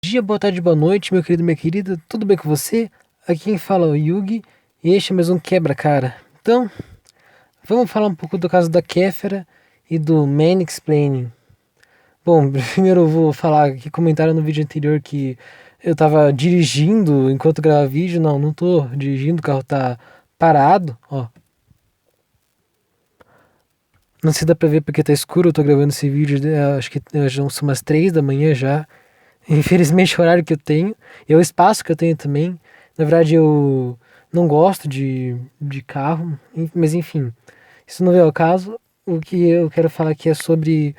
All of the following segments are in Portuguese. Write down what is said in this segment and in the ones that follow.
Dia, boa tarde, boa noite, meu querido, minha querida, tudo bem com você? Aqui quem fala é o Yugi e este é mais um quebra-cara. Então, vamos falar um pouco do caso da Kéfera e do Mansplaining. Bom, primeiro eu vou falar que comentaram no vídeo anterior que eu tava dirigindo enquanto gravava vídeo. Não tô dirigindo, o carro tá parado, ó. Não sei se dá pra ver porque tá escuro, eu tô gravando esse vídeo, acho que já são umas 3 da manhã já. Infelizmente, o horário que eu tenho e o espaço que eu tenho também. Na verdade, eu não gosto de carro, mas enfim, isso não é o caso. O que eu quero falar aqui é sobre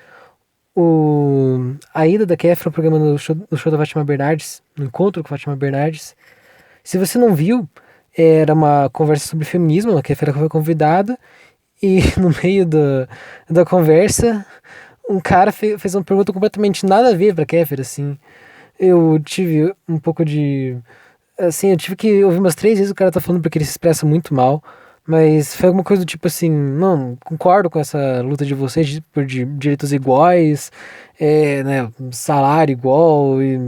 a ida da Kéfera ao programa do show da Fátima Bernardes, no encontro com a Fátima Bernardes. Se você não viu, era uma conversa sobre feminismo, a Kéfera foi convidada e no meio da conversa, um cara fez uma pergunta completamente nada a ver pra Kéfera, assim. Eu tive um pouco de. Assim, eu tive que ouvir umas 3 vezes o cara tá falando porque ele se expressa muito mal. Mas foi alguma coisa do tipo assim: não, concordo com essa luta de vocês por direitos iguais, né, salário igual e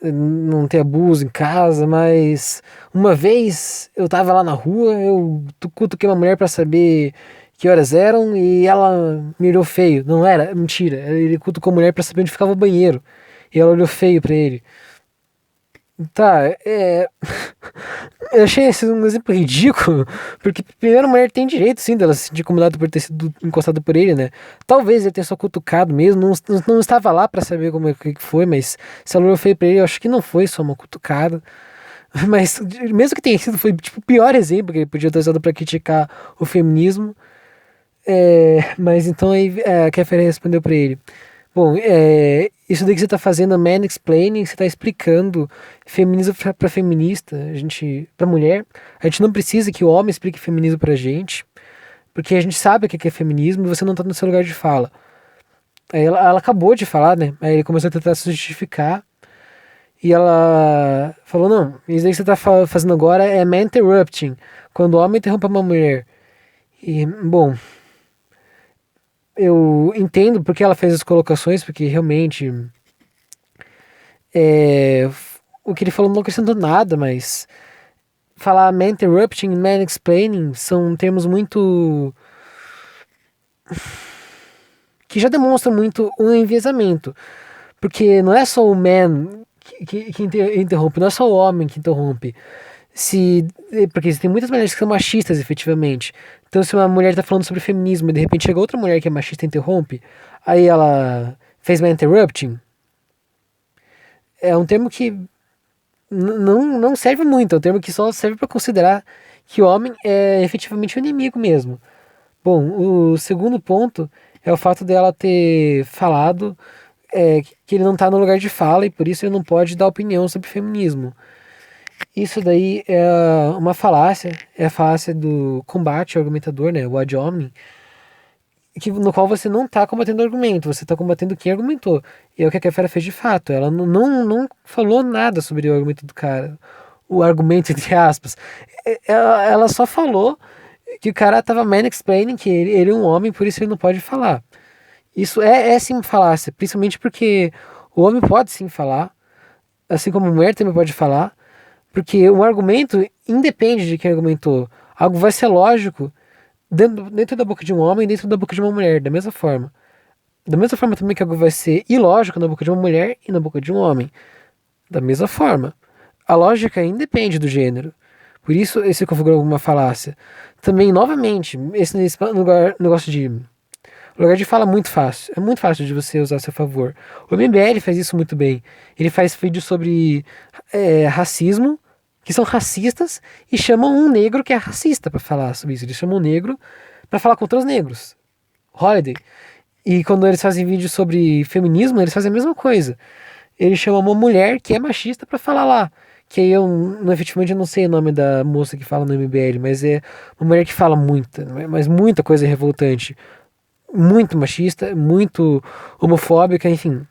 não ter abuso em casa, mas uma vez eu tava lá na rua, eu cutuquei uma mulher pra saber que horas eram e ela me olhou feio. Não era, mentira. Ele cutucou a mulher pra saber onde ficava o banheiro. E ela olhou feio pra ele. Tá, eu achei esse um exemplo ridículo, porque primeiro a mulher tem direito, sim, dela se sentir incomodada por ter sido encostada por ele, né? Talvez ele tenha só cutucado mesmo, não estava lá pra saber como é que foi, mas se ela olhou feio pra ele, eu acho que não foi só uma cutucada. Mas mesmo que tenha sido, foi tipo o pior exemplo que ele podia ter usado pra criticar o feminismo. Mas então aí a Kéfera respondeu pra ele. Bom, isso daí que você tá fazendo, a mansplaining, você tá explicando feminismo pra feminista, pra mulher. A gente não precisa que o homem explique feminismo pra gente, porque a gente sabe o que é feminismo e você não tá no seu lugar de fala. Aí ela acabou de falar, né? Aí ele começou a tentar se justificar e ela falou: não, isso daí que você tá fazendo agora é man-interrupting, quando o homem interrompe uma mulher. E, bom, eu entendo porque ela fez as colocações, porque realmente é, o que ele falou não acrescentou nada, mas falar man-interrupting e man-explaining são termos muito que já demonstram muito um enviesamento, porque não é só o man que interrompe, não é só o homem que interrompe. Se, porque tem muitas mulheres que são machistas, efetivamente. Então, se uma mulher tá falando sobre feminismo e de repente chega outra mulher que é machista e interrompe, aí ela fez man-interrupting, é um termo que não serve muito, é um termo que só serve para considerar que o homem é efetivamente o inimigo mesmo. Bom, o segundo ponto é o fato dela ter falado que ele não tá no lugar de fala e por isso ele não pode dar opinião sobre feminismo. Isso daí é uma falácia, é a falácia do combate ao argumentador, né, o ad hominem, no qual você não tá combatendo o argumento, você tá combatendo quem argumentou. E é o que a Kéfera fez de fato. Ela não falou nada sobre o argumento do cara. O argumento, entre aspas. Ela só falou que o cara tava man-explaining, que ele é um homem, por isso ele não pode falar. Isso é sim falácia, principalmente porque o homem pode sim falar, assim como a mulher também pode falar, porque um argumento independe de quem argumentou. Algo vai ser lógico dentro da boca de um homem e dentro da boca de uma mulher, da mesma forma. Da mesma forma também que algo vai ser ilógico na boca de uma mulher e na boca de um homem. Da mesma forma. A lógica independe do gênero. Por isso, esse configura uma falácia. Também, novamente, esse negócio de. O lugar de fala é muito fácil. É muito fácil de você usar a seu favor. O MBL faz isso muito bem. Ele faz vídeos sobre racismo, que são racistas, e chamam um negro que é racista para falar sobre isso. Eles chamam um negro para falar contra os negros. Holiday. E quando eles fazem vídeos sobre feminismo, eles fazem a mesma coisa. Eles chamam uma mulher que é machista pra falar lá. Que aí eu efetivamente eu não sei o nome da moça que fala no MBL, mas é uma mulher que fala muita, mas muita coisa revoltante. Muito machista, muito homofóbica, enfim.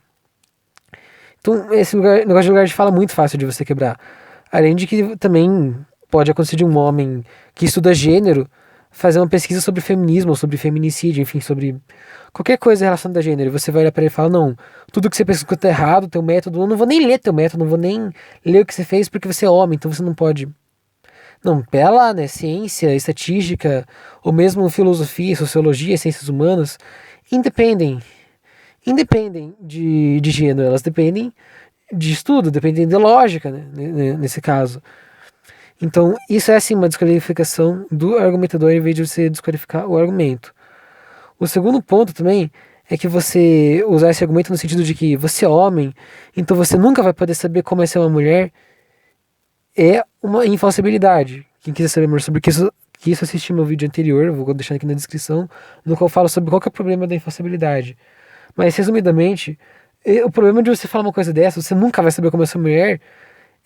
Então, esse negócio de lugar de fala é muito fácil de você quebrar. Além de que também pode acontecer de um homem que estuda gênero fazer uma pesquisa sobre feminismo, ou sobre feminicídio, enfim, sobre qualquer coisa relacionada a gênero, você vai olhar pra ele e falar, não, tudo que você pesquisou tá errado, teu método, eu não vou nem ler teu método, não vou nem ler o que você fez porque você é homem, então você não pode. Não, pera lá, né? Ciência, estatística, ou mesmo filosofia, sociologia, ciências humanas, independem, independem de gênero, elas dependem de estudo, dependem de lógica, né? Nesse caso. Então, isso é assim uma desqualificação do argumentador em vez de você desqualificar o argumento. O segundo ponto também é que você usar esse argumento no sentido de que você é homem, então você nunca vai poder saber como é ser uma mulher, é uma infalsibilidade. Quem quiser saber mais sobre isso, que isso assistir meu vídeo anterior, eu vou deixar aqui na descrição, no qual eu falo sobre qual que é o problema da infalsibilidade. Mas, resumidamente, o problema de você falar uma coisa dessa, você nunca vai saber como é ser mulher,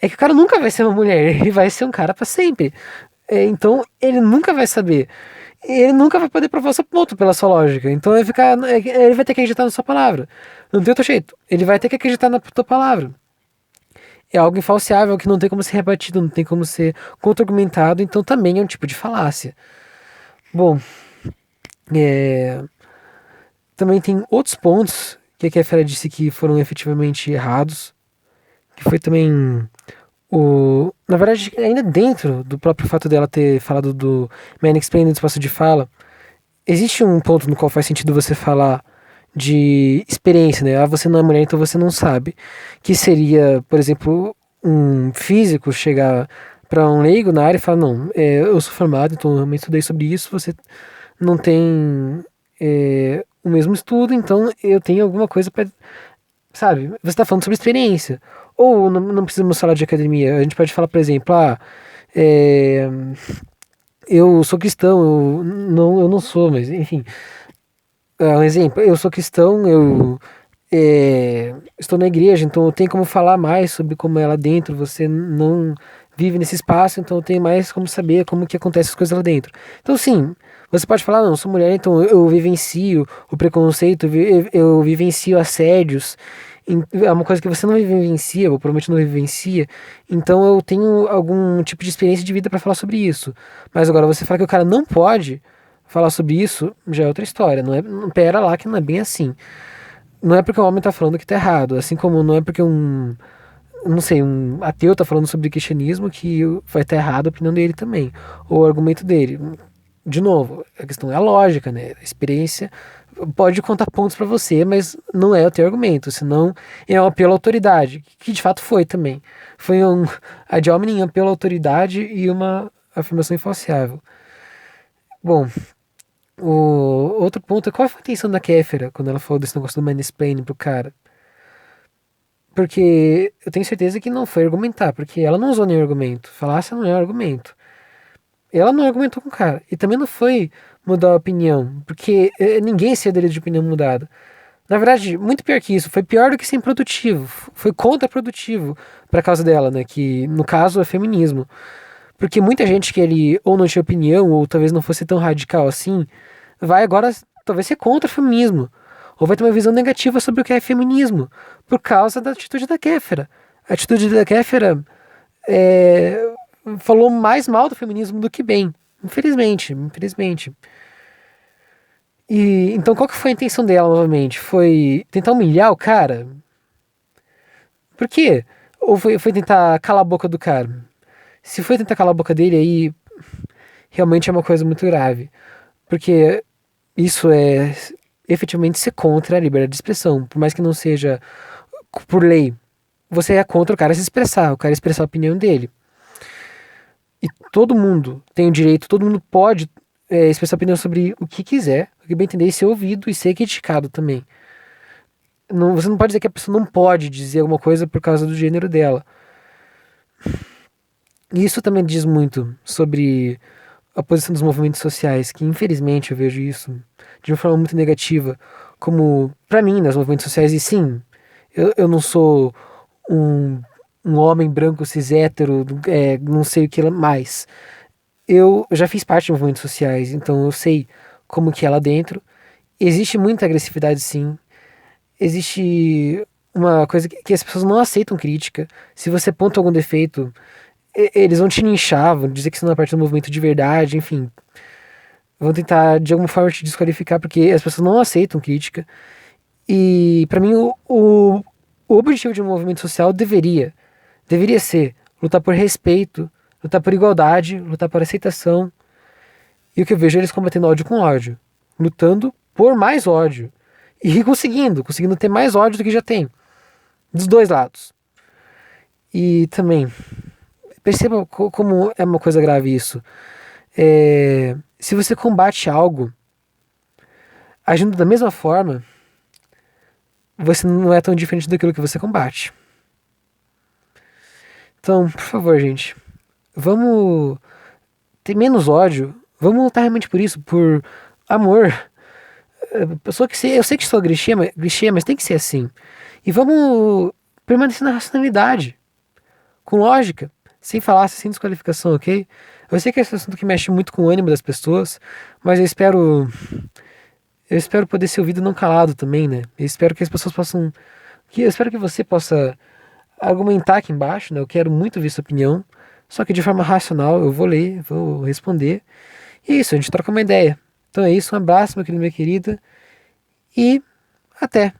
é que o cara nunca vai ser uma mulher, ele vai ser um cara pra sempre. Então, ele nunca vai saber. Ele nunca vai poder provar o seu ponto pela sua lógica. Então, ele vai ter que acreditar na sua palavra. Não tem outro jeito. Ele vai ter que acreditar na tua palavra. É algo infalciável que não tem como ser rebatido, não tem como ser contra-argumentado, então também é um tipo de falácia. Bom, também tem outros pontos que a Kéfera disse que foram efetivamente errados, que foi também na verdade, ainda dentro do próprio fato dela ter falado do Man Explained do espaço de fala, existe um ponto no qual faz sentido você falar de experiência, né? Ah, você não é mulher, então você não sabe. Que seria, por exemplo, um físico chegar para um leigo na área e falar, não, eu sou formado, então eu realmente estudei sobre isso, você não tem o mesmo estudo, então eu tenho alguma coisa para, sabe? Você está falando sobre experiência. Ou não precisamos falar de academia, a gente pode falar, por exemplo, é, eu sou cristão, eu não sou, mas enfim. Um exemplo, eu sou cristão, eu estou na igreja, então eu tenho como falar mais sobre como é lá dentro, você não vive nesse espaço, então eu tenho mais como saber como que acontecem as coisas lá dentro. Então sim, você pode falar, não, eu sou mulher, então eu vivencio o preconceito, eu vivencio assédios, é uma coisa que você não vivencia, ou provavelmente não vivencia, então eu tenho algum tipo de experiência de vida para falar sobre isso. Mas agora você fala que o cara não pode falar sobre isso, já é outra história, não é, pera lá que não é bem assim. Não é porque o homem tá falando que tá errado, assim como não é porque não sei, um ateu tá falando sobre cristianismo que vai estar errado a opinião dele também, ou o argumento dele. De novo, a questão é a lógica, né? A experiência pode contar pontos para você, mas não é o teu argumento, senão é um apelo à autoridade, que de fato foi também. Foi um ad hominem, apelo à autoridade e uma afirmação infalciável. Bom, o outro ponto é qual foi a intenção da Kéfera quando ela falou desse negócio do mansplaining pro cara? Porque eu tenho certeza que não foi argumentar, porque ela não usou nenhum argumento. Falácia não é um argumento. Ela não argumentou com o cara. E também não foi mudar a opinião, porque ninguém se direito de opinião mudada. Na verdade, muito pior que isso, foi pior do que ser improdutivo. Foi contraprodutivo pra causa dela, né? Que no caso é feminismo. Porque muita gente que ele ou não tinha opinião, ou talvez não fosse tão radical assim, vai agora talvez ser contra o feminismo. Ou vai ter uma visão negativa sobre o que é feminismo, por causa da atitude da Kéfera. A atitude da Kéfera falou mais mal do feminismo do que bem. Infelizmente, infelizmente. E então qual que foi a intenção dela novamente? Foi tentar humilhar o cara? Por quê? Ou foi tentar calar a boca do cara? Se foi tentar calar a boca dele, aí realmente é uma coisa muito grave. Porque isso é efetivamente ser contra a liberdade de expressão. Por mais que não seja por lei, você é contra o cara se expressar, o cara expressar a opinião dele. E todo mundo tem o direito, todo mundo pode expressar opinião sobre o que quiser, o que bem entender, e ser ouvido e ser criticado também. Não, você não pode dizer que a pessoa não pode dizer alguma coisa por causa do gênero dela. E isso também diz muito sobre a posição dos movimentos sociais, que infelizmente eu vejo isso de uma forma muito negativa, como para mim, nos movimentos sociais, e sim, eu não sou um, um homem branco cis hétero, não sei o que mais. Eu já fiz parte de movimentos sociais, então eu sei como que é lá dentro. Existe muita agressividade, sim. Existe uma coisa que as pessoas não aceitam crítica. Se você aponta algum defeito, eles vão te linchar, vão dizer que você não é parte do movimento de verdade, enfim. vão tentar de alguma forma te desqualificar, porque as pessoas não aceitam crítica. E para mim o objetivo de um movimento social deveria ser lutar por respeito, lutar por igualdade, lutar por aceitação. E o que eu vejo é eles combatendo ódio com ódio, lutando por mais ódio e conseguindo ter mais ódio do que já tem, dos dois lados. E também perceba como é uma coisa grave isso. Se você combate algo agindo da mesma forma, você não é tão diferente daquilo que você combate. Então, por favor, gente, vamos ter menos ódio, vamos lutar realmente por isso, por amor. Eu sei que sou clichê, mas tem que ser assim. E vamos permanecer na racionalidade, com lógica, sem falácia, sem desqualificação, ok? Eu sei que esse é um assunto que mexe muito com o ânimo das pessoas, mas eu espero poder ser ouvido não calado também, né? Eu espero que as pessoas possam, eu espero que você possa argumentar aqui embaixo, né? Eu quero muito ver sua opinião, só que de forma racional, eu vou ler, vou responder. E é isso, a gente troca uma ideia. Então é isso, um abraço, meu querido, minha querida, e até!